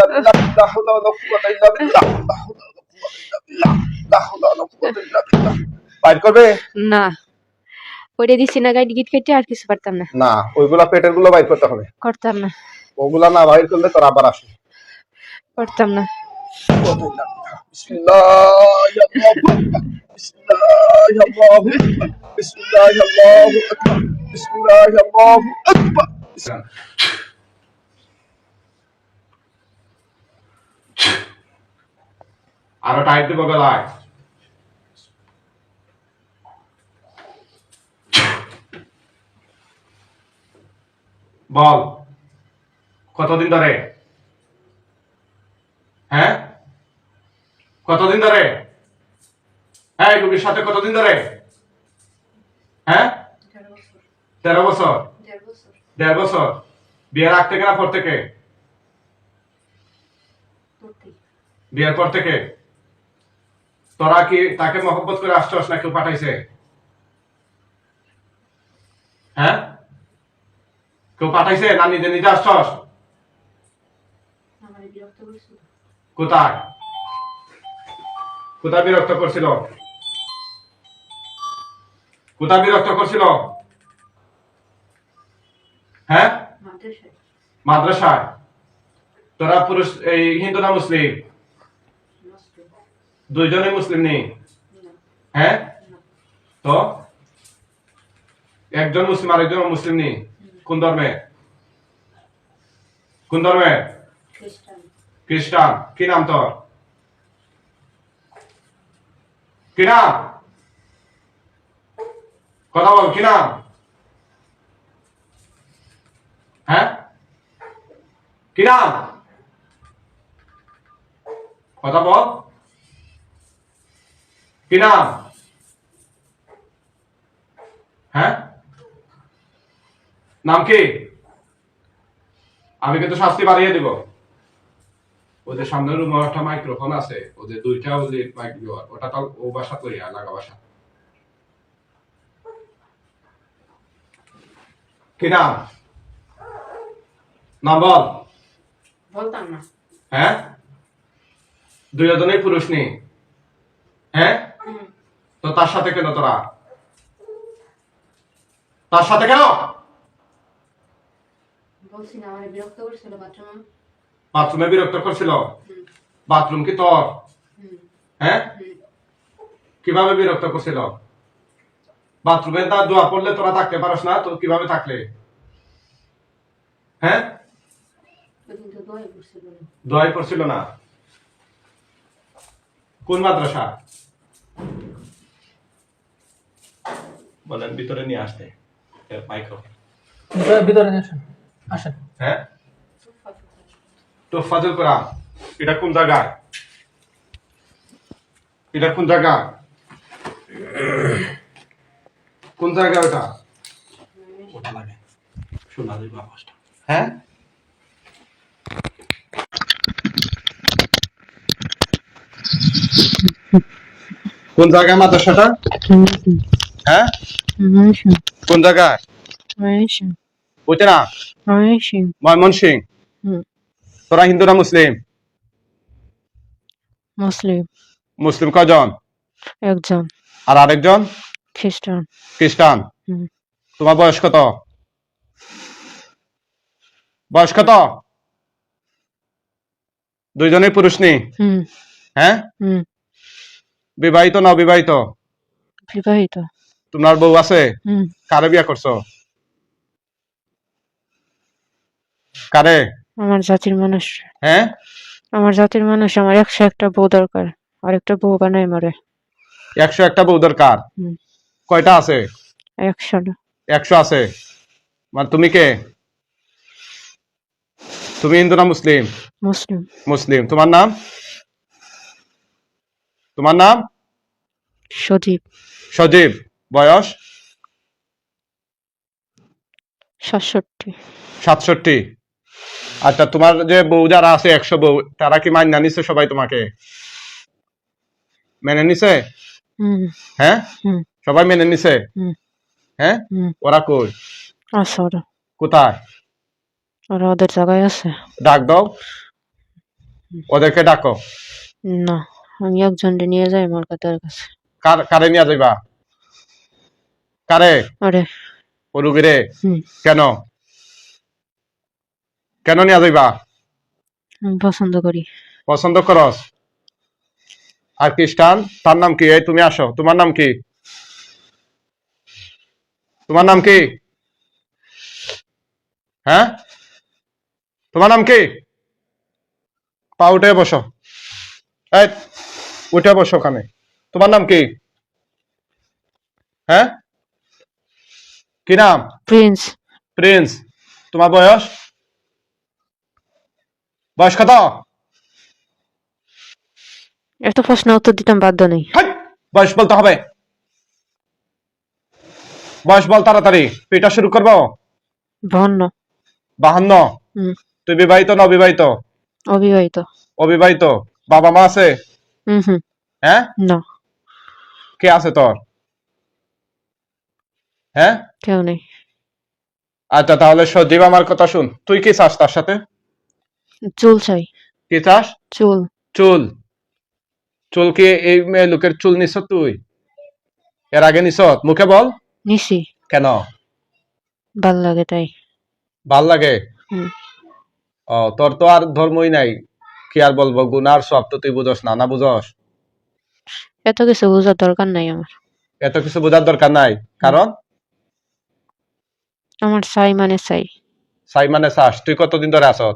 لا حول ولا قوة إلا بالله لا حول ولا قوة إلا بالله لا حول ولا قوة إلا بالله বাইর করবে না ওইটা দিছি না গাইড গিট কেটে আর কিছু পারতাম না না ওইগুলা পেটের গুলো বাইর করতে হবে করতাম না ওগুলা না বাইর করলে তোর আবার আসে করতাম না বিসমিল্লাহ ইয়া আল্লাহ বিসমিল্লাহ ইয়া আল্লাহ বিসমিল্লাহ ইয়া আল্লাহু আকবার বিসমিল্লাহ ইয়া আল্লাহু আকবার আরো টাইট দিব গলায় বল কতদিন ধরে হ্যাঁ কতদিন ধরে হ্যাঁ রুগীর সাথে কতদিন ধরে হ্যাঁ 13 বছর 1.5 বছর বিয়ের আগ থেকে না পর থেকে বিয়ের পর থেকে তোরা কি তাকে মহব্বত করে আসছস না কেউ পাঠাইছে হ্যাঁ কেউ পাঠাইছে না নিজে নিজে আসছস কোথায় কোথায় বিরক্ত করছিল কোথায় বিরক্ত করছিল হ্যাঁ মাদ্রাসায় তোরা পুরুষ এই হিন্দু না মুসলিম দুইজনই মুসলিম নেই হ্যাঁ তো একজন মুসলিম আরেকজন মুসলিম নেই কোন ধর্মে কোন ধর্মে খ্রিস্টান কি নাম তোর কি নাম কথা বল কি নাম হ্যাঁ কি নাম কথা বল কি নাম হ্যাঁ নাম কি আমি কিন্তু শাস্তি বাড়িয়ে দিব ওদের সামনের রুমে একটা মাইক্রোফোন আছে ওদের দুইটা ওদের মাইক ওটা তো ও বাসা করি লাগা বাসা কি নাম নাম বল বলতাম না হ্যাঁ দুইজনেই পুরুষ নেই হ্যাঁ তো তার সাথে কেন তোরা তার সাথে কেন বলছি না আমারে বিরক্ত করছিল বাথরুমে বিরক্ত করছিল বাথরুম কি তোর হ্যাঁ কিভাবে বিরক্ত করছিল বাথরুমে তা দোয়া পড়লে তোরা থাকতে পারস না তো কিভাবে থাকলে হ্যাঁ দোয়াই পড়ছিল না কোন মাদ্রাসা বলেন ভিতরে নিয়ে আসতে মাইক্রোফোন ভিতরে আসেন আসেন হ্যাঁ তো ফাজল কোরআন এটা কোন জায়গায় এটা কোন জায়গা কোন জায়গা ওটা ওটা লাগে শোনা যাবে আওয়াজটা হ্যাঁ কোন জায়গায় মাদ্রাসাটা হ্যাঁ কোন জায়গায় ওইটা না ময়মনসিং তোরা হিন্দু না মুসলিম মুসলিম মুসলিম কজন একজন আর আরেকজন খ্রিস্টান খ্রিস্টান তোমার বয়স কত বয়স কত দুইজনেই পুরুষ নেই হ্যাঁ বিবাহিত না অবিবাহিত বিবাহিত তোমার বউ আছে কারে বিয়া করছো কারে আমার জাতির মানুষ হ্যাঁ আমার জাতির মানুষ আমার 101টা বউ দরকার আরেকটা বউ বানাই মারে 101টা বউ দরকার কয়টা আছে 100টা 100 আছে মানে তুমি কে তুমি হিন্দু না মুসলিম মুসলিম মুসলিম তোমার নাম তোমার নাম সজীব সজীব বয়স 67 আচ্ছা তোমার যে বউ যারা আছে 100 বউ তারা কি মান্য নিছে সবাই তোমাকে মেনে নিছে হ্যাঁ সবাই মেনে নিছে হ্যাঁ ওরা কই আছে ওরা কোথায় ওরা ওদের জায়গায় আছে ডাক দাও ওদেরকে ডাকো। না, আমি একজনকে নিয়ে যাই আমার কাতার কাছে। কারে নিয়ে যাইবা? কারে? আরে ও রুগীরে? হুম, কেন কেন নিয়ে যাইবা? আমি পছন্দ করি। পছন্দ করস? আর খ্রিস্টান, তার নাম কি? এই তুমি আসো, তোমার নাম কি? তোমার নাম কি? হ্যাঁ, তোমার নাম কি? পা উঠে বসো। এই, উঠে বসো ওখানে। তোমার নাম কি? হ্যাঁ, কি নাম? প্রিন্স। প্রিন্স। তোমার বয়স? বয়স কত? এত প্রশ্ন উত্তর দিতাম বাধ্য নেই। হাই! বয়স বলতে হবে। বয়স বল তাড়াতাড়ি, পিটা শুরু করবো। 52। 52। হুম, তুই বিবাহিত না অবিবাহিত? অবিবাহিত। অবিবাহিত। বাবা মা আছে? হুম হুম। হ্যাঁ, না, কে আছে তোর? হ্যাঁ, কেউ নেই। আচ্ছা তাহলে সজীব আমার কথা শুন, তুই কি চাস তার সাথে? চুল চাই। কি চাস? চুল। চুল। চুল কি এই মেয়ে লোকের চুল নিছ তুই? এর আগে নিছ? মুখে বল। নিছি। কেন? ভাল লাগে তাই। ভাল লাগে? হুম, ও, তোর তো আর ধর্মই নাই, কি আর বলবো, গুনার সব তো তুই বুঝস না, না বুঝস? এত কিছু বোঝার দরকার নাই আমার। এত কিছু বোঝার দরকার নাই, কারণ আমার চাই মানে চাই। সাই মানে চাস। তুই কতদিন ধরে আসত?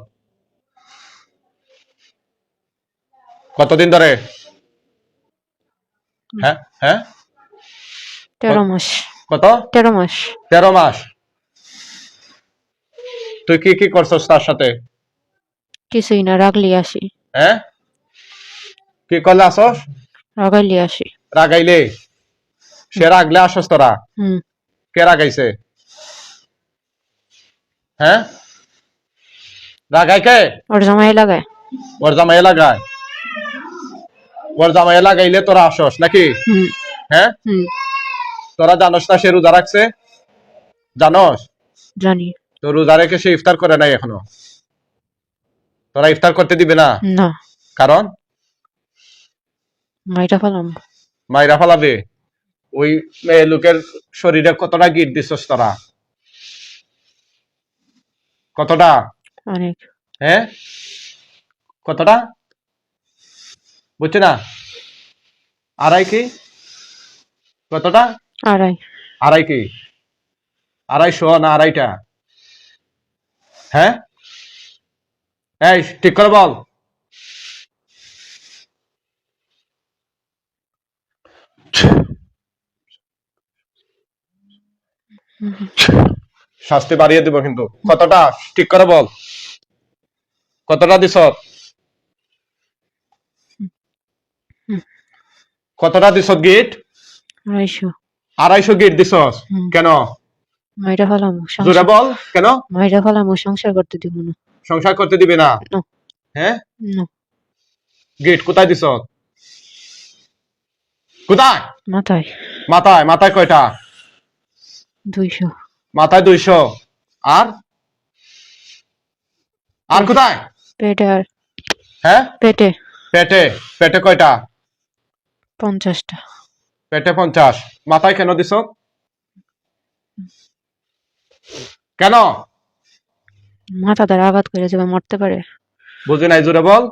কতদিন ধরে? হ্যাঁ হ্যাঁ, 13 মাস। কত? 13 মাস। 13 মাস। তুই কি কি করছস তার সাথে? কিছুই না, রাগলি আসি। হ্যাঁ, কি করলে আসস? রাগাইলি আসি। রাগাইলে? সে রাগলে আসস তোরা? হুম, কে রাগাইছে? হ্যাঁ, রাগাই কে? ওর জামাই লাগায়। ওর জামাই লাগায়? ওর জামাই লাগাইলে তোরা আসস নাকি? হুম হ্যাঁ, হুম। তোরা জানোস না সে রোজা রাখছে? জানোস? জানি। তো রোজা রেখে সে ইফতার করে নাই এখনো। তোরা ইফতার করতে দিবে না? না, কারণ? মাইটা ফেলাম। মাইরা ফালাবে? ওই মেয়ে লোকের শরীরে কতটা গিট দিছস তোরা? কতটা? অনেক। হ্যাঁ, কতটা? বুঝছি না। আড়াই কি? কতটা? আড়াই। আড়াই কি? 250 না আড়াইটা? হ্যাঁ, এই ঠিক করে বল। শাস্তি বাড়িয়ে দিব কিন্তু। কতটা ঠিক করে বল। কতটা দিছ? কতটা দিছ গিট? 250। 250 গিট দিছস? হুম। কেন? মাইটা ফেলাম। জোরে বল, কেন? মাইটা ফেলাম, সংসার করতে দিব না। সংসার করতে দিবে না? না। হ্যাঁ, না। গিট কোথায় দিছ? কোথায়? মাথায়। মাথায়? মাথায় কয়টা? 200। মাথায় 200। আর? আর কোথায়? পেটে আর হ্যাঁ, পেটে পেটে? পেটে কয়টা? 50টা। পেটে 50। মাথায় কেন দিছ? কেন? মাথা দ্বারা আঘাত করে যাবে মরতে পারে। বুঝি নাই, জোরে বল।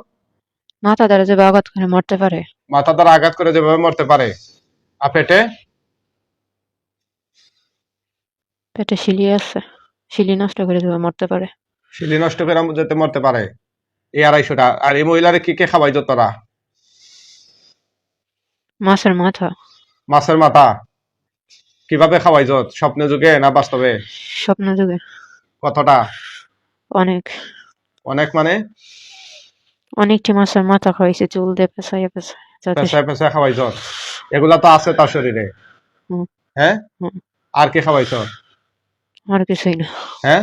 মাথা দ্বারা যাবে আঘাত করে মরতে পারে। মাথা দ্বারা আঘাত করে যেভাবে মরতে পারে। আর পেটে? পেটে শিলি আছে, শিলি নষ্ট করে যাবে মরতে পারে। শিলি নষ্ট করে যেতে মরতে পারে। এই 250টা। আর এই মহিলারে কি কে খাওয়াই তোরা? মাছের মাথা। মাছের মাথা? কিভাবে খাওয়াই যত? স্বপ্নে যুগে না বাস্তবে? স্বপ্ন যুগে। কতটা? অনেক। অনেক মানে? অনেকটি মাছের মাথা খাইছে, চুল দিয়ে পেঁচাইয়া পেঁচায় যাতে। পেশায় পেশায় খাওয়াই যত? এগুলা তো আছে তার শরীরে। হুম, হ্যাঁ, হুম। আর কি খাওয়াইছ? আর কিছুই না। হ্যাঁ,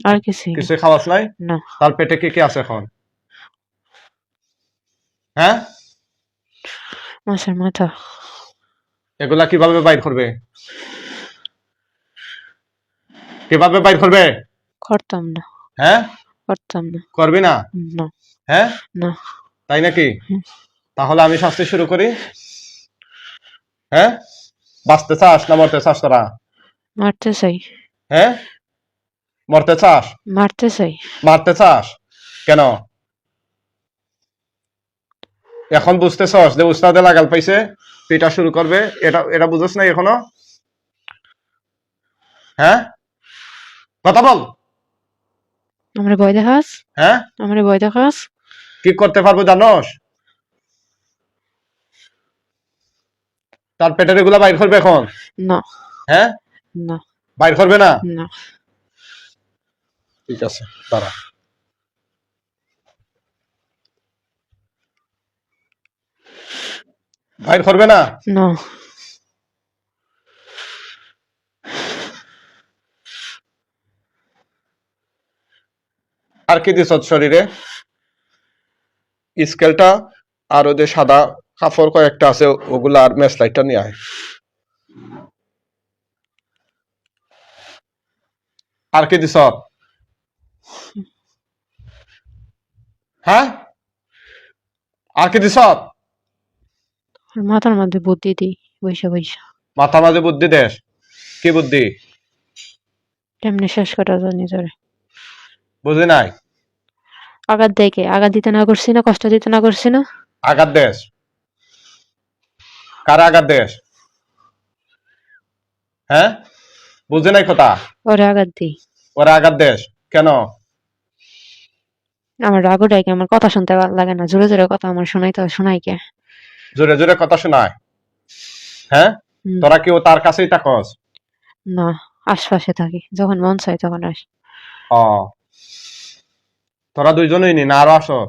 আর কিছুই না। কিছুই খাওয়াস নাই? না। তার পেটে কি কি আছে এখন? হ্যাঁ, মাছের মাথা। এগুলা কিভাবে বাইর করবে? কিভাবে বাইর করবে? করতাম না। হ্যাঁ, করতাম না। করবি না? না। হ্যাঁ না। তাই নাকি? তাহলে আমি শাস্তি শুরু করি। হ্যাঁ, বাঁচতে চাস না মরতে চাস তোরা? মারতে চাই। হ্যাঁ, মরতে চাস? মারতে চাই। মারতে চাস কেন? এখন বুঝতেছস যে উস্তাদে লাগাল পাইছে, পিটা শুরু করবে, এটা এটা বুঝছ না এখনো? হ্যাঁ, কথা বল। আমরা ভয় দেখাস? হ্যাঁ, আমরা ভয় দেখাস? কি করতে পারবো জানোস? তার পেটের এগুলা বাইর করবে এখন? না। হ্যাঁ, না। বাইর করবে না? না। ঠিক আছে, দাঁড়া। বাইর করবে না? না। আর কি দিছ শরীরে? স্কেলটা আর ওদের সাদা কাপড় কয়েকটা আছে ওগুলা আর ম্যাচ লাইটটা নিয়ে আয়। আর কি দিছ? হ্যাঁ, আর কি দিছ? আর মাথার মধ্যে বুদ্ধি দিই বৈশা বৈশা। মাথা মাঝে বুদ্ধি দেশ? কি বুদ্ধি? কেমনে শেষ করা যায় নিজরে। বুঝি নাই। আঘাত দেয় কে? আঘাত দিতে না করছি না, কষ্ট দিতে না করছি না। আঘাত দেশ? কার আঘাত দেশ? হ্যাঁ, বুঝি নাই কথা। ওরে আঘাত দিই। ওরা আঘাত দেশ কেন? আমার রাগ ওঠায় কে? আমার কথা শুনতে ভালো লাগে না, জোরে জোরে কথা আমার শোনাইতে হয়, শোনাই কে? জোরে জোরে কথা শোনায়? হ্যাঁ, হুম। তোরা কি ও তার কাছেই থাকস? না, আশপাশে থাকি, যখন মন চায় তখন আস। ও, তোরা দুইজনই নি না আরো আসো?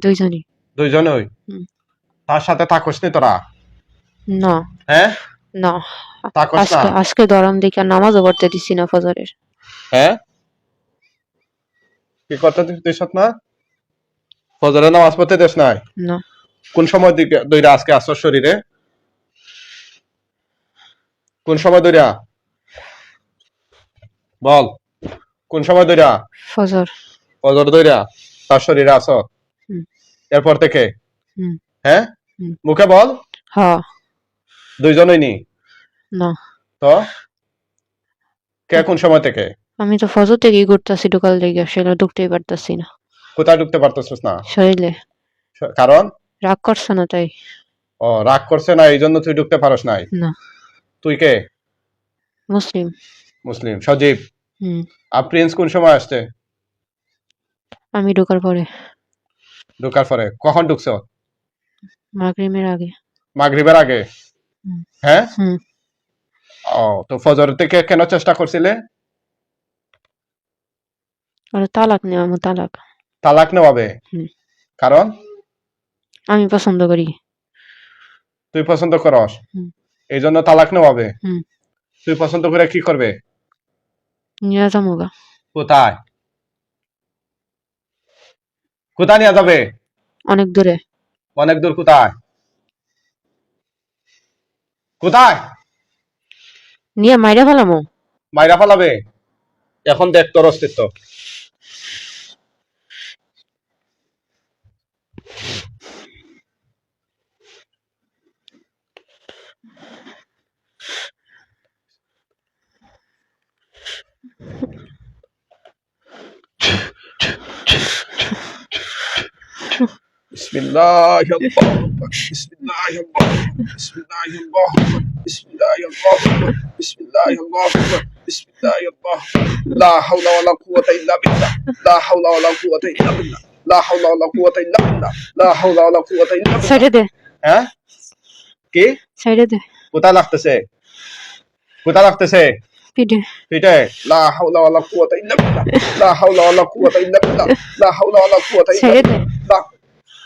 দুইজনই। দুইজনই। হুম। তার সাথে থাকস নি তোরা? না। হ্যাঁ, না। থাকস না? আজকে দরম দিকে নামাজও পড়তে দিছি না ফজরের। হ্যাঁ, কি করতে দিস না? ফজরের নামাজ পড়তে দেশ নাই? না। কোন সময় দিকে দইরা আজকে আসর শরীরে? কোন সময় দইরা বল? কোন সময় দইরা? ফজর। ফজর দইরা তার শরীরে আস? হুম। এরপর থেকে? হুম। হ্যাঁ, হুম। মুখে বল। হ। দুইজনই নি? না। তো কে কোন সময় থেকে? আমি তো ফজর থেকেই ঘুরতাছি ঢোকার লেগে, সেটা ঢুকতেই পারতাছি না কোথায় ঢুকতে পারতেছিস না? শরীরে। কারণ? রাগ করছে না তাই। ও, রাগ করছে না এই জন্য তুই ঢুকতে পারস নাই? না। তুই কে? মুসলিম। মুসলিম। সজীব। হুম। আর প্রিন্স কোন সময় আসছে? আমি ঢোকার পরে। ঢুকার পরে? কখন ঢুকছো? মাগরিবের আগে। মাগরিবের আগে? হুম। হ্যাঁ। হুম। ও, তো ফজর থেকে কেন চেষ্টা করছিলে? ওরা তালাক নেওয়া, তালাক। তালাক নেওয়াবে? হুম। কারণ? আমি পছন্দ করি। তুই পছন্দ করস হুম। এই জন্য তালাক নেওয়াবে? হুম। তুই পছন্দ করে কি করবে? নিয়ে যামুগা। কোথায়? কোথায় নিয়ে যাবে? অনেক দূরে। অনেক দূর? কোথায়? কোথায়? নিয়ে মাইরা ফেলামো। মাইরা ফালাবে? এখন দেখ তোর অস্তিত্ব। বিসমিল্লাহির রহমানির রহিম। বিসমিল্লাহির রহমানির রহিম। বিসমিল্লাহির রহমানির রহিম। বিসমিল্লাহির রহমানির রহিম। বিসমিল্লাহির রহমানির রহিম। লা হাওলা ওয়ালা কুওয়াতা ইল্লা বিল্লাহ। লা হাওলা ওয়ালা কুওয়াতা ইল্লা বিল্লাহ। লা হাওলা ওয়ালা কুওয়াতা ইল্লা বিল্লাহ। লা হাওলা ওয়ালা কুওয়াতা ইল্লা বিল্লাহ। সাইডে দে। হ্যাঁ, কি? সাইডে দে। কোথায় লাগতেছে? কোথায় লাগতেছে? পিঠে। পিঠে? লা হাওলা ওয়ালা কুওয়াতা ইল্লা বিল্লাহ। লা হাওলা ওয়ালা কুওয়াতা ইল্লা বিল্লাহ। লা হাওলা ওয়ালা কুওয়াতা ইল্লা সাইডে দে। বিল্লাহ।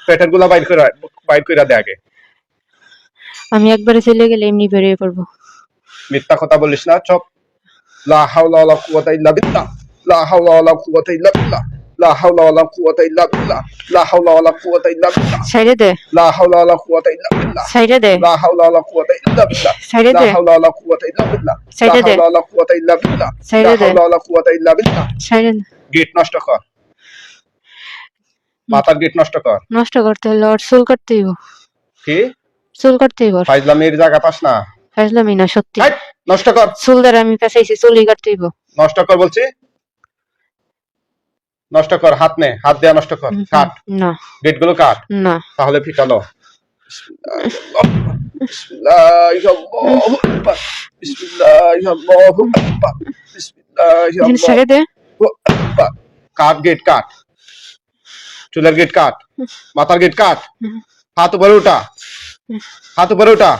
পেটের গুলা বাইর কইরা দে আগে। আমি একবারে চলে গেলে এমনি বেরিয়ে পড়বো। মিথ্যা কথা বলিস না, চুপ। লা হাওলা ওয়ালা কুওয়াতা ইল্লা বিল্লাহ। লা হাওলা ওয়ালা কুওয়াতা ইল্লা বিল্লাহ। লা হাওলা ওয়ালা কুওয়াতা ইল্লা বিল্লাহ। লা হাওলা ওয়ালা কুওয়াতা ইল্লা বিল্লাহ। সাইডে দে। লা হাওলা ওয়ালা কুওয়াতা ইল্লা বিল্লাহ। সাইডে দে। লা হাওলা ওয়ালা কুওয়াতা ইল্লা বিল্লাহ। সাইডে লা দে। হাওলা ওয়ালা কুওয়াতা ইল্লা বিল্লাহ। লা সাইডে দে। হাওলা ওয়ালা কুওয়াতা ইল্লা বিল্লাহ। সাইডে লা দে। হাওলা ওয়ালা কুওয়াতা ইল্লা বিল্লাহ। সাইডে দে। গেট নষ্ট কর। মাথার গিট নষ্ট কর। নষ্ট করতে হলে ওর চুল কাটতে হইব। কি চুল কাটতে হইব। ফাইজলামির জায়গা পাস না। ফাজলামি না, সত্যি। হাট, নষ্ট কর। চুল দ্বারা আমি পেঁচাইছি, চুলই কাটতে হইব। নষ্ট কর বলছি, নষ্ট কর। হাত নে, হাত দেয়া নষ্ট কর। কাট না গেট গুলো কাট। না। তাহলে ফিটালো। বিসমিল্লাহির্রহমানির্রহিম। এখানে ছেড়ে দে। কাট গেট কাট, চুলের গেট কাট, মাথার গেট কাট। হাত উপরে উঠা, হাত উপরে উঠা।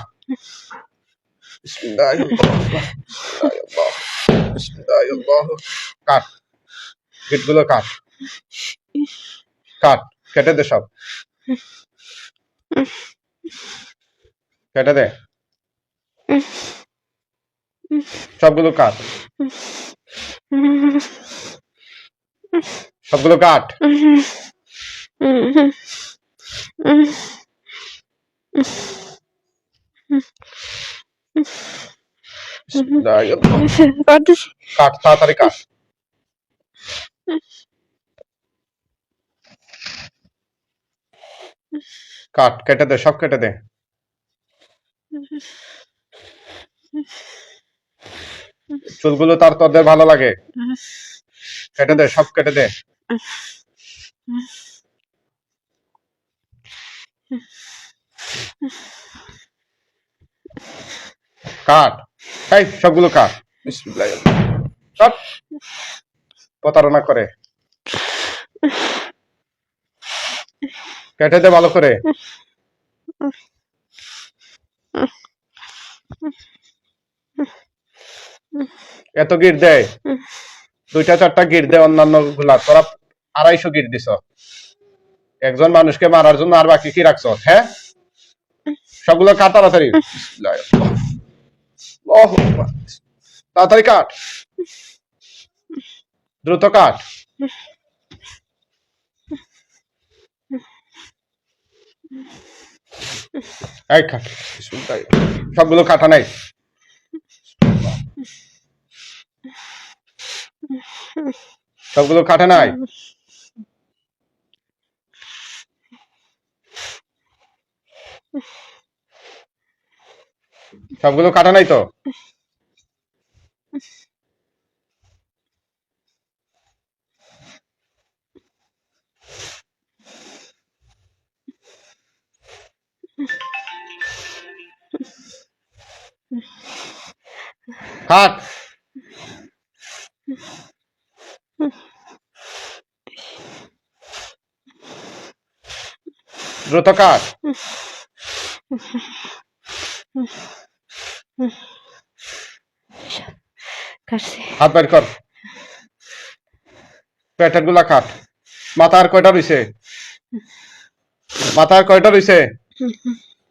কাট গেট গুলো কাট, কাট, কেটে দে সব, কেটে দে সবগুলো কাট, সবগুলো কাট। কাট, তাড়াতাড়ি কাট। কাট, কেটে দে, সব কেটে দে। চুলগুলো তার তোদের ভালো লাগে, কেটে দে, সব কেটে দে। কাট, এই সবগুলো কাট। কাট, প্রতারণা করে। কেটে দে ভালো করে। এত গিট দেয়, 2-4টা গিট দেয় অন্যান্য গুলা, তোরা 250 গিট দিছ একজন মানুষকে মারার জন্য, আর বাকি কি রাখছ? হ্যাঁ, সবগুলো কাট তাড়াতাড়ি। তাড়াতাড়ি কাট, দ্রুত কাট। এই কাট, সবগুলো কাটা নাই। সবগুলো কাটা নাই। সবগুলো কাটা নাই তো। কাট, দ্রুত কাট। হাত বের কর, পেটের গুলা কাট। মাথার কয়টা রইছে? মাথার কয়টা রইছে?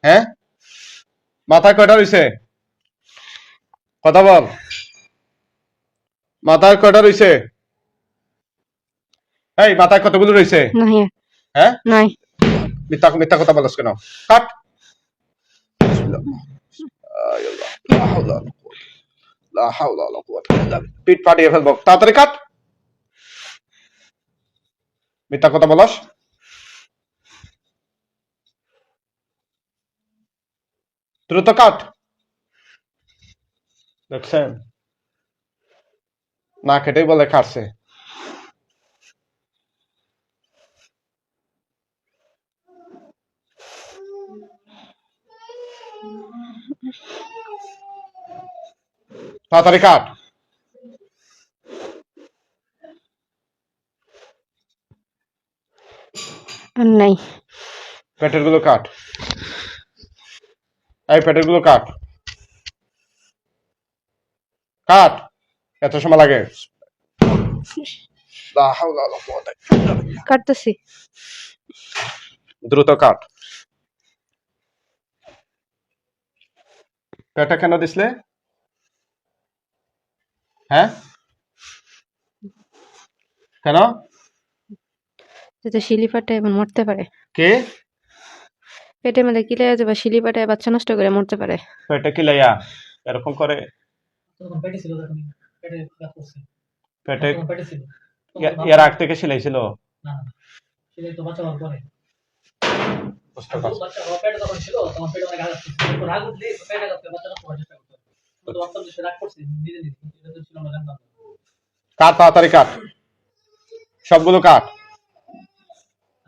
হ্যাঁ, মাথায় কয়টা রইছে? কথা বল, মাথায় কয়টা রইছে? এই মাথায় কতগুলো রইছে? হ্যাঁ, নাই। মিথ্যা মিথ্যা কথা বলছ কেন? কাট। পিঠ ফাটিয়ে ফেলবো, তাড়াতাড়ি কাট। মিথ্যা কথা বলস, দ্রুত কাট। দেখছেন, না কেটেই বলে কাটছে। তাড়াতাড়ি কাট। নাই। পেটের গুলো কাট, এই পেটের গুলো কাট, কাট। এত সময় লাগে? কাটতেছি। দ্রুত কাট। পেটে কেন দিসলে? হ্যাঁ, কেন? যাতে শিলি পাটায় এমন মরতে পারে। কে? পেটের মধ্যে কিলে যাবে, শিলি পাটায় বাচ্চা নষ্ট করে মরতে পারে। পেটে কি লাইয়া এরকম করে? তখন পেটে ছিল, তখন পেটে ব্যথা করছে। পেটে তখন পেটে ছিল। এর আগ থেকে সিলাইছিল? না, সেটাই তো বাচ্চা হওয়ার পরে বুঝতে পারছি। বাচ্চা হওয়ার পেটে যখন ছিল তখন পেটে অনেক আঘাত করছে তো রাগ উঠলে পেটে আঘাত করে বাচ্চা নষ্ট করার চেষ্টা করতো তো ভাবতাম যে সে রাগ করছে নিজে নিজে কিন্তু এটা তো ছিল না জানতাম না। কাট তাড়াতাড়ি কাট, সবগুলো কাট।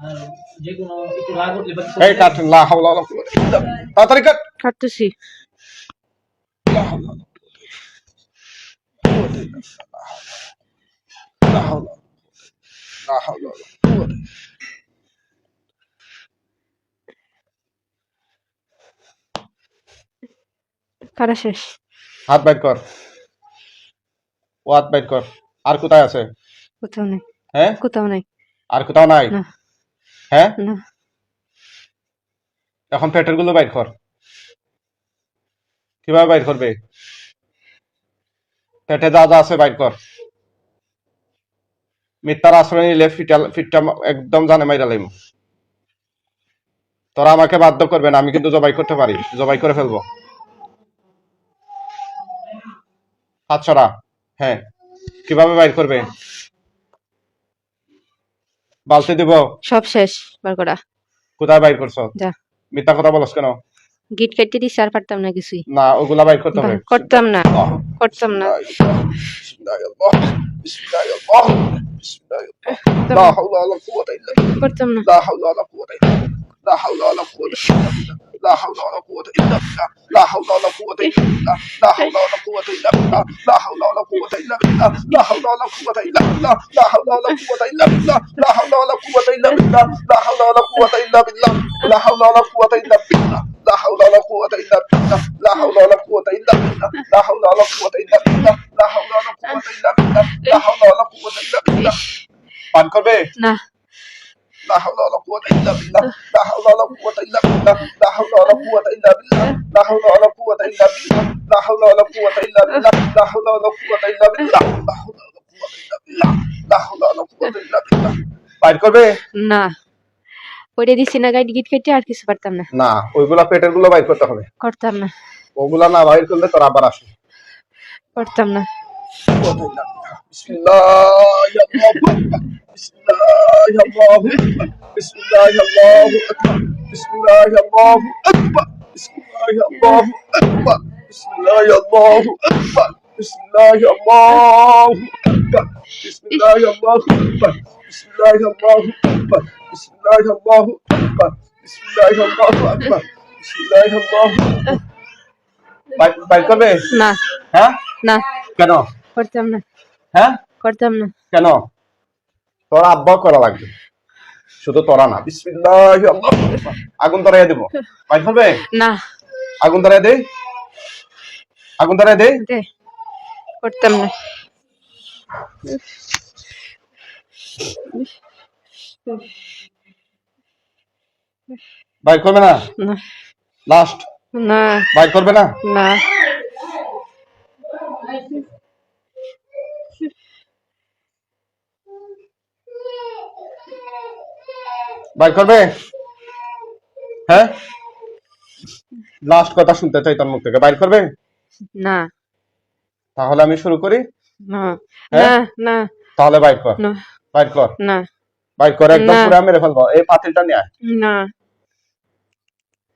আর যে কোনো একটু রাগ উঠলে বা কিছু এই কাট, লা হাওলা ওয়ালা কুওয়াতা ইল্লা বিল্লাহ। তাড়াতাড়ি কাট। কাটতেছি। লা হাওলা ওয়ালা কুওয়াতা ইল্লা বিল্লাহ। লা হাওলা লা হাওলা ওয়ালা কুওয়াতা। কাটা শেষ। হাত বাইর কর, ও হাত বাইর কর। আর কোথায় আছে? কোথাও নেই, হ্যাঁ, কোথাও নেই। আর কোথাও নাই? না হ্যাঁ, না, এখন পেটের গুলো বাইর কর। কিভাবে বাইর করবে? পেটে যা যা আছে বাইর কর। মিথ্যার আশ্রয় নিলে ফিটটা একদম জানে মাইরা লাইম। তোরা আমাকে বাধ্য করবে না, আমি কিন্তু জবাই করতে পারি, জবাই করে ফেলবো। হাত ছড়া। হ্যাঁ, কিভাবে বাইর করবে? বালতি দিব? সব শেষ বার করা। কোথায় বাইর করছো? যা, মিথ্যা কথা বলছ কেন? গিট কেটে দিছি আর পারতাম না কিছুই। না, ওগুলা বাইর করতে হবে। করতাম না, করতাম না। لا حول ولا قوة إلا بالله. করতাম না। لا حول ولا قوة إلا بالله. لا حول ولا قوة إلا بالله. لا حول ولا قوة إلا بالله. لا حول ولا قوة إلا بالله. لا حول ولا قوة إلا بالله. لا حول ولا قوة إلا بالله. لا حول ولا قوة إلا بالله. لا حول ولا قوة إلا بالله. لا حول ولا قوة إلا بالله. لا حول ولا قوة إلا بالله. لا حول ولا قوة إلا بالله. لا حول ولا قوة إلا بالله. لا حول ولا قوة إلا بالله. لا حول ولا قوة إلا بالله. لا حول ولا قوة إلا بالله. لا حول ولا قوة إلا بالله. পান করবে? না। لا حول ولا قوة إلا بالله. لا حول ولا قوة إلا بالله. لا حول ولا قوة إلا بالله. لا حول ولا قوة إلا بالله. لا حول ولا قوة إلا بالله. لا حول ولا قوة إلا بالله. لا حول ولا قوة إلا بالله. لا حول ولا قوة إلا بالله. পান করবে? না, ওইটা দিছি না গাইড গিট কেটে আর কিছু পারতাম না। না, ওইগুলা পেটের গুলো বাইর করতে হবে। করতাম না, ওগুলা না বাইর করলে তোর আবার আসে। করতাম না। بسم الله يا الله أكبر. بسم الله يا الله أكبر. بسم الله يا الله أكبر. بسم الله يا الله أكبر. بسم الله يا الله أكبر. بسم الله يا الله أكبر. بسم الله يا الله أكبر. بسم الله يا الله أكبر. بسم الله يا الله أكبر. بسم الله يا الله أكبر. بسم الله يا الله أكبر. بسم الله يا الله أكبر. বাইর করবে? না হ্যাঁ, না, কেন? করতাম না, হ্যাঁ, করতাম না। কেন? তোরা আব্বা করা লাগবে, শুধু তোরা না। বিসমিল্লাহ, আগুন ধরাইয়া দেব। বাইর করবে? না। আগুন ধরাইয়া দেই, আগুন ধরাইয়া দেই। দে, করতাম না। বাইর করবে না? না লাস্ট না বাইর করবে না? না, বাইর করবে? হ্যাঁ, লাস্ট কথা শুনতে চাই তোর মুখ থেকে। বাইর করবে? না তাহলে আমি শুরু করি। না হ্যাঁ? না না তাহলে বাইর কর, না বাইর কর, না বাইর কর। একদম না। পুরা মেরে ফেলবো। এই পাতিলটা নিয়ে আয়, না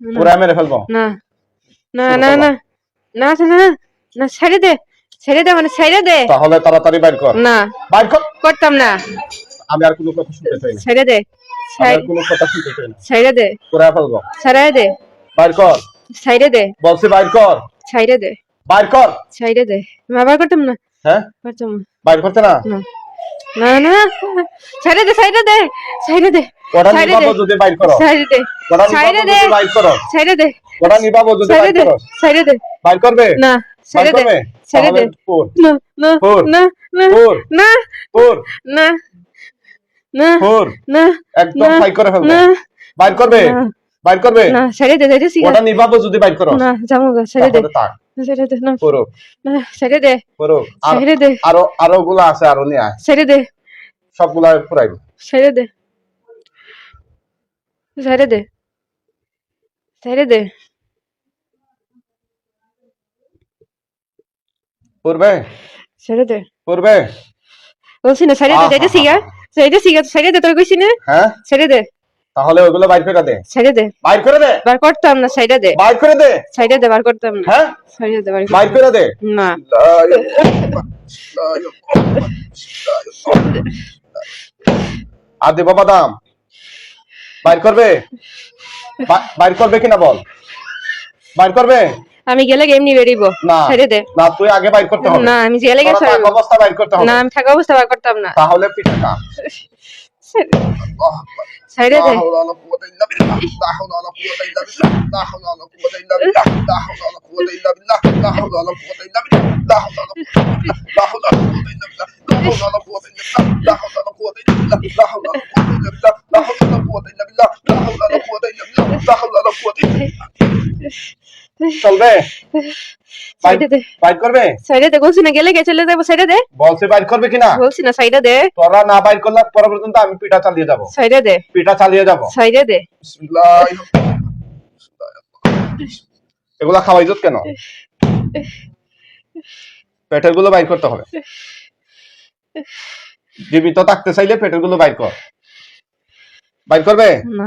পুরা মেরে ফেলবো। না না শুরু না করলাম। না না না না, ছেড়ে দে, ছেড়ে দে, মানে ছেড়ে দে। তাহলে তাড়াতাড়ি বাইর কর। না, বাইর কর। করতাম না। আমি আর কোনো কথা শুনতে চাই না। ছেড়ে দে, আমি আর কোনো কথা শুনতে চাই না। ছেড়ে দে, পুরা ফেলবো। ছেড়ে দে, বাইর কর, ছেড়ে দে, বলছি বাইর কর, ছেড়ে দে, বাইর কর। ছেড়ে দে। আমি আবার করতাম না, হ্যাঁ, করতাম না। বাইর করতে না? না না না, ছেড়ে দে, ছেড়ে দে, ছেড়ে দে, ওটা ছেড়ে নিবাবো দে, যদি বাইর করো। ছেড়ে দে, ওটা ছেড়ে নিবাবো দে, যদি বাইর করো। ছেড়ে দে, ওটা নিবাবো যদি ছেড়ে বাইর দে, করো। ছেড়ে দে। বাইর করবে? না, ছেড়ে বাইর দে, করবে? ছেড়ে দে। তাহলে পুর, না না পুর, না না পুর, না পুর, না না পুর। না একদম না, ফাই করে ফেলবো। না বাইর করবে? না, বাইর করবে? না, ছেড়ে দে, যাইতেছি গা। ওটা নিবাবো যদি বাইর করো। না, যাবো গা, ছেড়ে দে, তাহলে তাক, ছেড়ে দে, না পুরুক, না, ছেড়ে দে, পুরুক। ছেড়ে দে, আরো গুলা আছে, আরো নিয়ে আয়। ছেড়ে দে, সবগুলা পুরাইব। ছেড়ে দে, ছেড়ে দে, ছেড়ে দে। পূর্বে, ছেড়ে দে, পূর্বে। বলছি না, ছেড়ে দে, যাইতেছি গা, ছেড়ে সিগারেট ছেড়ে দে, তোর কইছি না? হ্যাঁ ছেড়ে দে, তাহলে ওইগুলো বাইর করে দে, ছেড়ে দে। বাইর করে দে, বার করতাম না, ছেড়ে দে, বাইর করে দে। ছেড়ে দে, বার করতাম না। হ্যাঁ ছেড়ে দে, বার বাইর করতাম করে দে। না। আর দেব বাদাম বাইর করবে, বাইর করবে কিনা বল, বাইর করবে? আমি গেলে এমনি বেরিব। না ছেড়ে দে। না, তুই আগে বাইর করতে হবে। না, আমি গেলে তোরা থাকা অবস্থা বাইর করতে হবে। না, আমি থাকা অবস্থা বার করতাম না। তাহলে পিঠা খা। ছেড়ে দে। চলবে? ছেড়ে দে, বাইর করবে? ছেড়ে দে, বলছি না গেলে চলে যাবো। ছেড়ে দে, বলছে বাইর করবে কিনা? বলছি না, ছেড়ে দে। তোরা না বাইর করলে পরে পর্যন্ত আমি পিঠা চালিয়ে যাবো, ছেড়ে দে, পিঠা চালিয়ে যাবো। ছেড়ে দে। এগুলা খাওয়াই যত কেন? পেটের গুলো বাইর করতে হবে। জীবিত থাকতে চাইলে পেটের গুলো বাইর কর। বাইর করবে? না,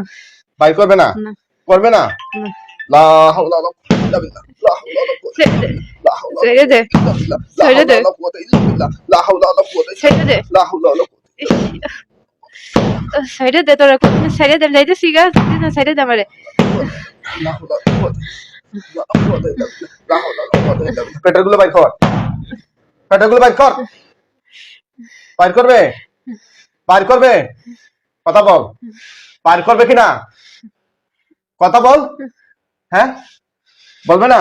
বাইর করবে না? না, করবে না? না। লা হাওলা ওয়ালা কুওয়াতা ইল্লা বিল্লাহ, লা হাওলা ওয়ালা কুওয়াতা ছেড়ে দে, লা হাওলা ছেড়ে দে, ইল্লা বিল্লাহ, লা ছেড়ে হাওলা দে। ওয়ালা কুওয়াতা ইল্লা বিল্লাহ, লা হাওলা ওয়ালা কুওয়াতা ইল্লা ছেড়ে দে, বিল্লাহ, লা হাওলা ওয়ালা ছেড়ে দে, তোরা কোথায় ছেড়ে দে, যাইতেছি গা, ছেড়ে দে আমারে। লা হাওলা ওয়ালা কুওয়াতা লা কুওয়াতা ইল্লা বিল্লাহ, লা হাওলা ওয়ালা কুওয়াতা ইল্লা বিল্লাহ। পেটের গুলো বাইর কর, পেটের গুলো বাইর কর। বাইর করবে? বাইর করবে? কথা বল, বাইর করবে কিনা? কথা বল। হ্যাঁ বলবে না?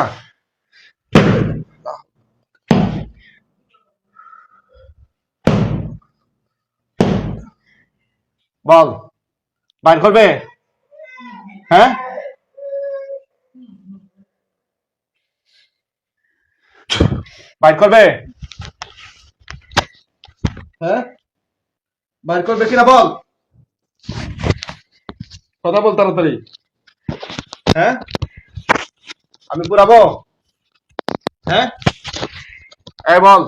বল, বাইর করবে? হ্যাঁ বাইর করবে? হ্যাঁ বাইর করবে কিনা বল, কথা বল তাড়াতাড়ি। হ্যাঁ আমি পুরাবো? হ্যাঁ এই বল,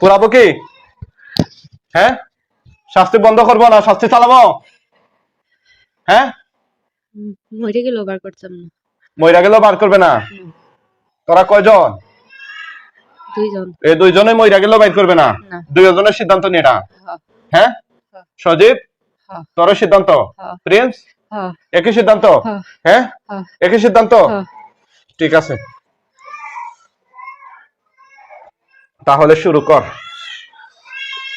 পুরাবো কি? হ্যাঁ শাস্তি বন্ধ করবো না শাস্তি চালাবো? হ্যাঁ মরে গেলেও বার করতাম না। মইরা গেলেও বার করবে না? তোরা কয়জন? দুইজন। এই দুইজনে মইরা গেলেও বাইর করবে না? না। দুইজনের সিদ্ধান্ত নি এটা। হ্যাঁ, হ্যাঁ হ্যাঁ, সজীব হ্যাঁ, তোর সিদ্ধান্ত, হ্যাঁ, প্রিন্স হ্যাঁ, একই সিদ্ধান্ত? হ্যাঁ, হ্যাঁ হ্যাঁ, একই সিদ্ধান্ত? হ্যাঁ। ঠিক আছে তাহলে শুরু কর।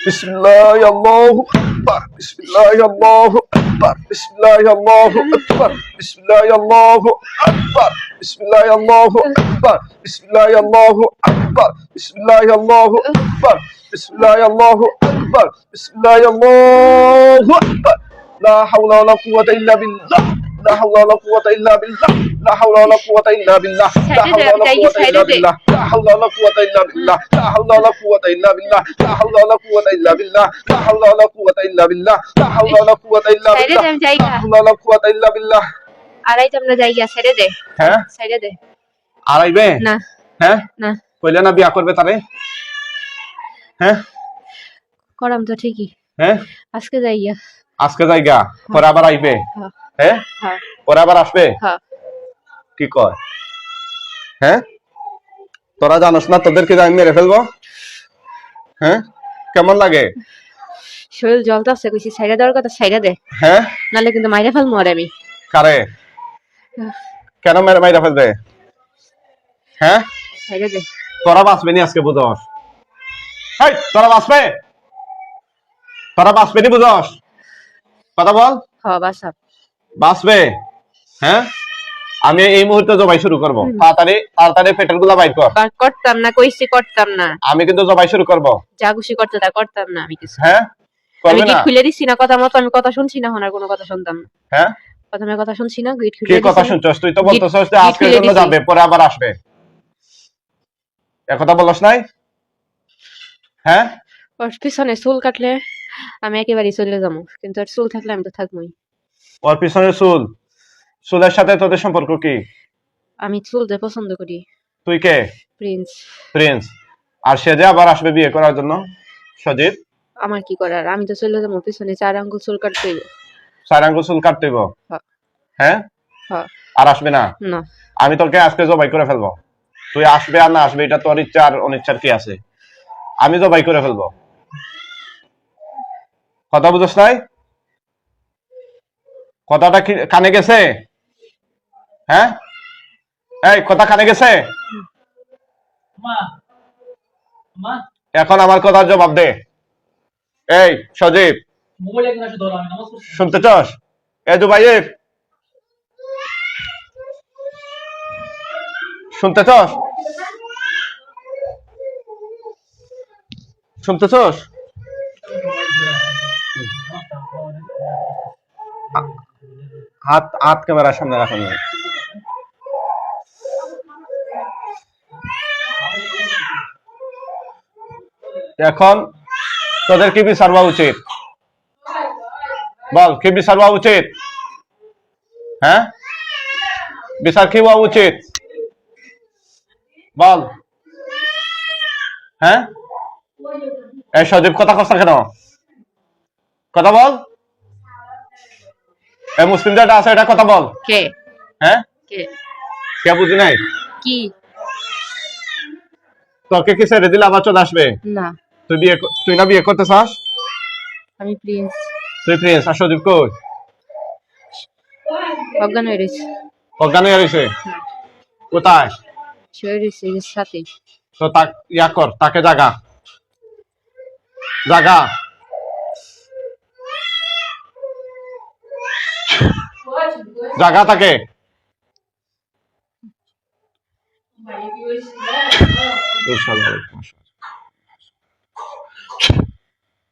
বিসমিল্লাহ আল্লাহু আকবার, বিসমিল্লাহ আল্লাহু আকবার, বিসমিল্লাহ আল্লাহু আকবার, বিসমিল্লাহ আল্লাহু আকবার, বিসমিল্লাহ আল্লাহু আকবার, বিসমিল্লাহ আল্লাহু আকবার, বিসমিল্লাহ আল্লাহু আকবার, বিসমিল্লাহ আল্লাহু আকবার, বিসমিল্লাহ আল্লাহু আকবার। লা হাওলা ওয়ালা কুওয়াতা ইল্লা বিল্লাহ, লা হাওলা ওয়ালা কুওয়াতা ইল্লা বিল্লাহ, লা হাওলা ওয়ালা কুওয়াতা ইল্লা বিল্লাহ, লা হাওলা ওয়ালা কুওয়াতা ইল্লা বিল্লাহ, লা হাওলা ওয়ালা কুওয়াতা ইল্লা বিল্লাহ, লা হাওলা ওয়ালা কুওয়াতা ইল্লা বিল্লাহ, লা হাওলা ওয়ালা কুওয়াতা ইল্লা বিল্লাহ, লা হাওলা ওয়ালা কুওয়াতা ইল্লা বিল্লাহ, লা হাওলা ওয়ালা কুওয়াতা ইল্লা বিল্লাহ, ছেড়ে দে, আমি যাই লা গা। হাওলা ওয়ালা কুওয়াতা ইল্লা বিল্লাহ। আড়াইতাম না, যাই গা, ছেড়ে দে। হ্যাঁ ছেড়ে দে। আড়াইবে? না, হ্যাঁ না, কইলে না বিয়া করবে তারে? হ্যাঁ করাম তো ঠিকই। হ্যাঁ আজকে যাই গা। আজকে যাইগা, পরে আবার আইবে? হ্যাঁ, হ্যাঁ হ্যাঁ, পরে আবার আসবে? হ্যাঁ। কি কয়? হ্যাঁ তোরা জানোস না তোদেরকে আমি মেরে ফেলবো? হ্যাঁ কেমন লাগে? শরীর জ্বলতাছে, কইছি ছেড়ে দেওয়ার কথা, ছেড়ে দে, হ্যাঁ নালে কিন্তু মাইরে ফেলবো আর আমি। কারে? কেন মেরে মাইরা ফেলবে? হ্যাঁ ছেড়ে দে। তোরা বাঁচবে নি আজকে বুঝস? এই তোরা বাঁচবে? তোরা বাঁচবে নি বুঝস? কথা বল। হ্যাঁ, বাসা। বাঁচবে? হ্যাঁ আমি এই মুহূর্তে জবাই শুরু করব। তাড়াতাড়ি তাড়াতাড়ি পেটের গুলা বাইর কর। বার করতাম না, কইছি করতাম না। আমি কিন্তু জবাই শুরু করব। যা খুশি করতে তা করতাম না আমি কিছু। হ্যাঁ আমি করবে গিট না? খুলে দিছি না কথা মতো, আমি কথা শুনছি না, হনার কোনো কথা শুনতাম না। হ্যাঁ প্রথমে কথা শুনছি না, গিট কি খুলে কথা দিছি। শুনছস? তুই তো বলতেছস যে গিট আজকের খুলে জন্য দিছি। যাবে পরে আবার আসবে, একথা বলস নাই? হ্যাঁ ওর পিছনে চুল কাটলে আমি একেবারেই চলে যাবো, কিন্তু ওর চুল থাকলে আমি তো থাকবোই। ওর পিছনে চুল, চুলের সাথে তোদের সম্পর্ক কি? আমি চুলতে পছন্দ করি। তুই কে? প্রিন্স। প্রিন্স। আর সে যে আবার আসবে বিয়ে করার জন্য, সজীব। আমার কি করার, আমি তো চলে যাবো পিছনে 4 আঙ্গুল চুল কাটতে হইব। 4 আঙ্গুল চুল কাটতে হইব? হ্যাঁ। হ্যাঁ, হ্যাঁ। আর আসবে না? না। আমি তোকে আজকে জবাই করে ফেলবো। তুই আসবে আর না আসবে এটা তোর ইচ্ছা আর অনিচ্ছার কি আছে? আমি জবাই করে ফেলবো। কথা বুঝছ নাই? কথাটা কি কানে গেছে? হ্যাঁ, এই কথা কানে গেছে? মা মা এখন আমার কথার জবাব দে। এই সজীব, মোবাইল একদিন আসে ধরো, আমি নামাজ পড়ছি। শুনতে চাস? এই জুবাইর, শুনতে চাস? শুনতে চাস? হাত হাত ক্যামেরার সামনে রাখুন। এখন তোদের কি বিচার হওয়া উচিত? বল, কি বিচার হওয়া উচিত? হ্যাঁ, বিচার কি হওয়া উচিত? বল। হ্যাঁ, এই সজীব কথা কস না কেন? কথা বল। এই মুসলিম যেটা আছে এটা কথা বল। কে? হ্যাঁ, কে? কে বুঝি নাই? কি? তোকে কি ছেড়ে দিলে আবার চলে আসবে? না। তুই না বিয়ে করতে চাস? আমি প্রিন্স। তুই প্রিন্স, আর সজীব কই? অজ্ঞান হয়ে রয়েছে। অজ্ঞান হয়ে রয়েছে? কোথায়? শুয়ে রয়েছে এর সাথে। তো ইয়া কর, তাকে জাগা জাগা। জাগা তাকে।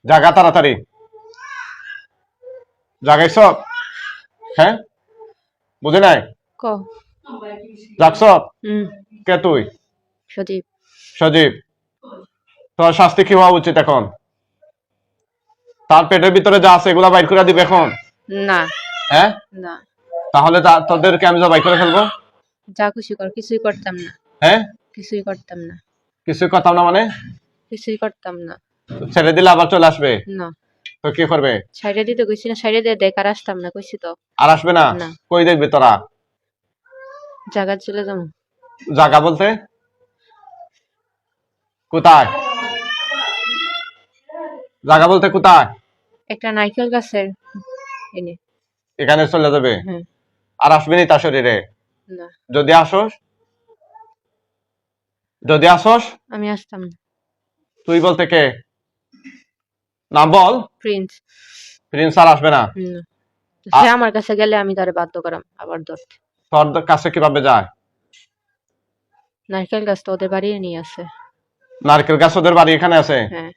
জাগা তাড়াতাড়ি। জাগাইছ? হ্যাঁ, বুঝি নাই? ক। জাগছ? কে তুই? সজীব। সজীব, তোর শাস্তি কি হওয়া উচিত এখন? তার পেটের ভিতরে যা আছে এগুলা বাইর করে দিবে এখন? না। হ্যাঁ, না। তাহলে তোদেরকে আমি জবাই করে ফেলবো? যা খুশি কর, কিছুই করতাম না। হ্যাঁ, কিছুই করতাম না। কিছুই করতাম না মানে? কিছুই করতাম না। ছেড়ে দিলে আবার চলে আসবে? না। তো কি করবে? সাইডে দিতে কইছি না, সাইডে দিয়ে দেখ আর আসতাম না কইছি তো। আর আসবে না? না। কই দেখবি তোরা? জায়গা চলে যাবো। জায়গা বলতে কোথায়? জায়গা বলতে কোথায়? একটা নারকেল গাছের এনে। এখানে চলে যাবে? হ্যাঁ। আর আসবি নি তার শরীরে? না। যদি আসোস? যদি আসোস? আমি আসতাম না। তুই বলতে কে? নাম বল। প্রিন্স। প্রিন্স আর আসবে না? না। সে আমার কাছে গেলে আমি তারে বাধ্য করাম আবার ধরতে। তোর কাছে কিভাবে যায়? নারকেল গাছ তো ওদের বাড়ি নিয়ে আছে। নারকেল গাছ ওদের বাড়ি এখানে আছে? হ্যাঁ।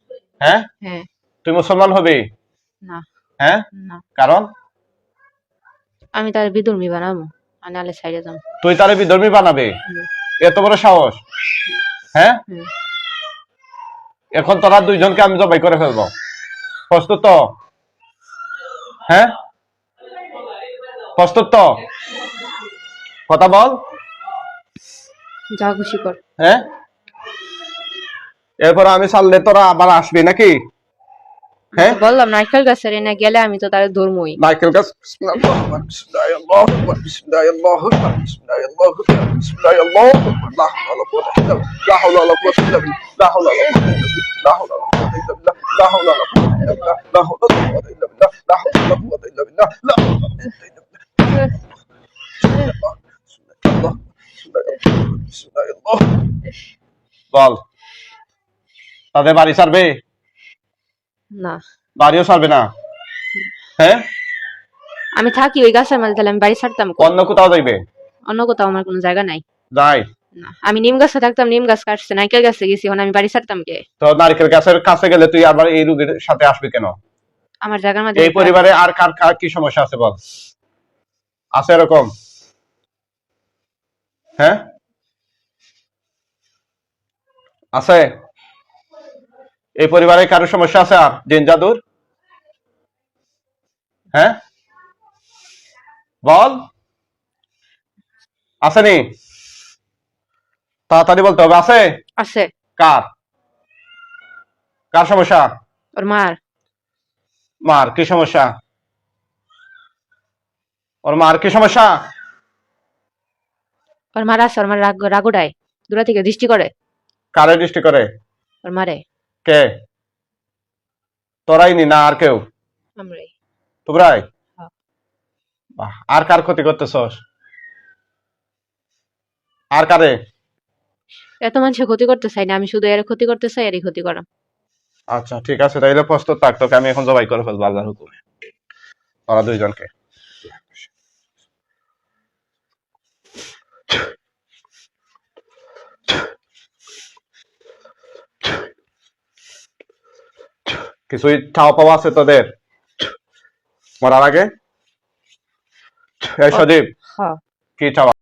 হ্যাঁ, হ্যাঁ। তুই মুসলমান হবি? না। হ্যাঁ, না। কারণ? আমি তার বিধর্মী বানাবো, আর নালে ছাইড়ে যাম। তুই তারে বিধর্মী বানাবে? এত বড় সাহস? হ্যাঁ, এখন তোরা দুইজনকে আমি জবাই করে ফেলবো। প্রস্তুত তো? হ্যাঁ, প্রস্তুত তো? কথা বল। যা খুশি কর। হ্যাঁ, এরপর আমি ছাড়লে তোরা আবার আসবি নাকি? হ্যাঁ, বললাম নারকেল গাছের এনে গেলে আমি তো তার ধর্মই। নারকেল গাছ। বল, তাদের বাড়ি ছাড়বে? না। বাড়িও ছাড়বে না? হ্যাঁ, আমি থাকি ওই গাছের মাঝে, তাহলে আমি বাড়ি ছাড়তাম কই? অন্য কোথাও যাইবে? অন্য কোথাও আমার কোনো জায়গা নাই। যাই না, আমি নিম গাছে থাকতাম, নিম গাছ কাটছে, নারকেল গাছে গেছি, এখন আমি বাড়ি ছাড়তাম কে? তো নারকেল গাছের কাছে গেলে তুই আবার এই রোগীর সাথে আসবি কেন? আমার জায়গার মধ্যে এই পরিবারে আর কার কার কি সমস্যা আছে বল? আছে এরকম? হ্যাঁ, আছে? এই পরিবারে কারো সমস্যা আছে আর জিন জাদুর? হ্যাঁ, বল, আসেনি? তাড়াতাড়ি বলতে হবে। আছে? আছে। কার? কার সমস্যা? ওর মার মার কি সমস্যা? ওর মার কি সমস্যা? ওর মার আছে, ওর মার রাগুডায় দূরা থেকে দৃষ্টি করে। কারে দৃষ্টি করে? ওর মারে। কে? তোরাই নি না আর কেউ? আমরাই। তোমরাই? হ্যাঁ। বাহ, আর কার ক্ষতি করতেছস? আর কারে? এত মানুষের ক্ষতি করতে চাই না, আমি শুধু এর ক্ষতি করতে চাই, এরই ক্ষতি করাম। আচ্ছা ঠিক আছে, তাইলে প্রস্তুত থাক, তোকে আমি এখন জবাই করে ফেলবো আল্লাহর হুকুমে। ওরা দুইজনকে। কিছুই চাওয়া পাওয়া আছে তোদের মরার আগে? এই সজীব, হ্যাঁ। কি চাওয়া?